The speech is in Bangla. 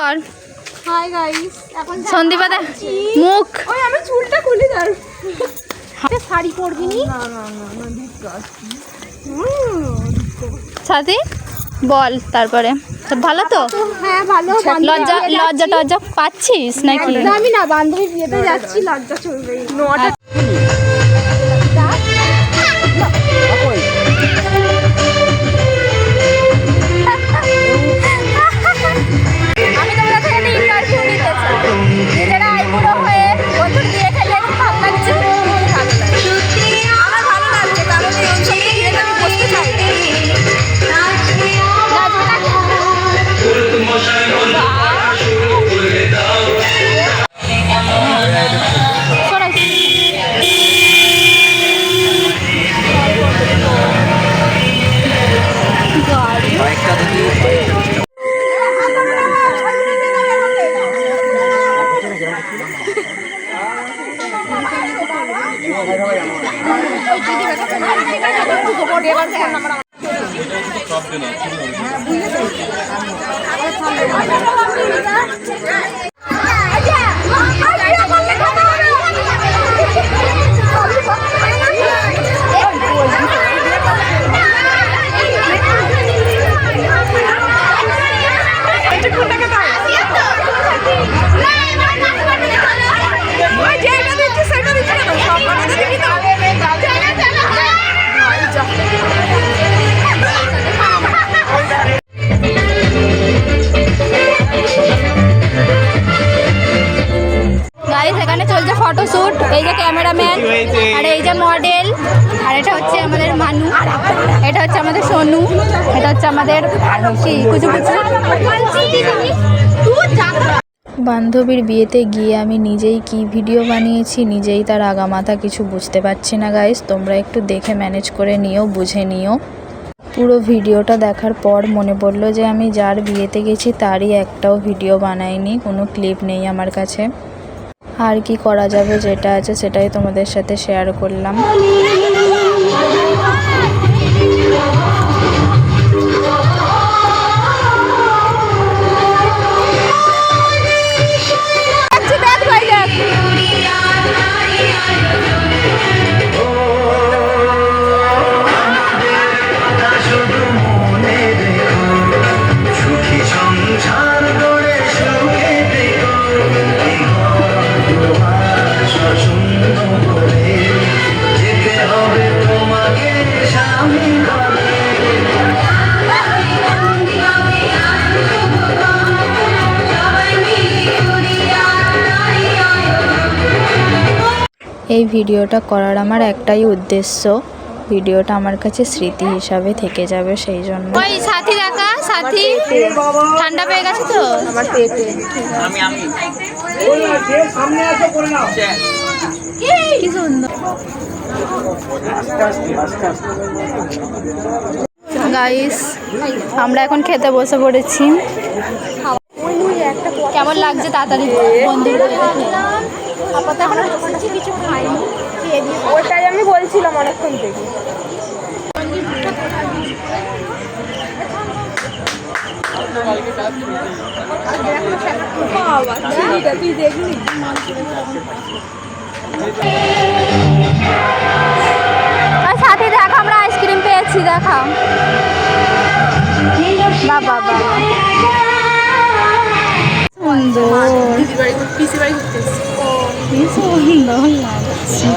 আর হাই গাইস, এখন সন্দীপা দা মুখ ওই আমি চুলটা খুলে দাও। হাতে শাড়ি পরবি নি? না না না না সাথী বল তারপরে সব ভালো তো? হ্যাঁ ভালো। লজ্জা লজ্জা টজ্জা পাচ্ছিস নাকি? আমি না বান্ধবীর বিয়েতে যাচ্ছি, লজ্জা চলবে না। এখানে চলছে ফটোশুট। এই যে ক্যামেরাম্যান, আর এই যে মডেল, আর এটা হচ্ছে আমাদের মানু, এটা হচ্ছে আমাদের সোনু, এটা হচ্ছে আমাদের কুচু কুচু। বান্ধবীর বিয়েতে গিয়ে আমি নিজেই কি ভিডিও বানিয়েছি, নিজেই তার আগামাথা কিছু বুঝতে পারছি না গাইস। তোমরা একটু দেখে ম্যানেজ করে নিও, বুঝে নিও। পুরো ভিডিওটা দেখার পর মনে পড়লো যে আমি যার বিয়েতে গেছি তারই একটাও ভিডিও বানাইনি, কোনো ক্লিপ নেই আমার কাছে। আর কি করা যাবে, যেটা আছে সেটাই তোমাদের সাথে শেয়ার করলাম। এই ভিডিওটা করার আমার একটাই উদ্দেশ্য, ভিডিওটা আমার কাছে স্মৃতি হিসাবে থেকে যাবে, সেই জন্য। ওই সাথী দেখা, সাথী ঠান্ডা পেয়ে গেছে তো আমার পেটে। কি সুন্দর গাইস, আমরা এখন খেতে বসে পড়েছি। কেমন লাগছে তাড়াতাড়ি বন্ধুরা? কিছু খাইনি, ওটাই আমি বলছিলাম অনেকক্ষণ থেকে। তুই দেখলি সাথে দেখা, আমরা আইসক্রিম পেয়েছি, দেখা বাবা বাবা সুন্দর, কি সুন্দর লাগছে।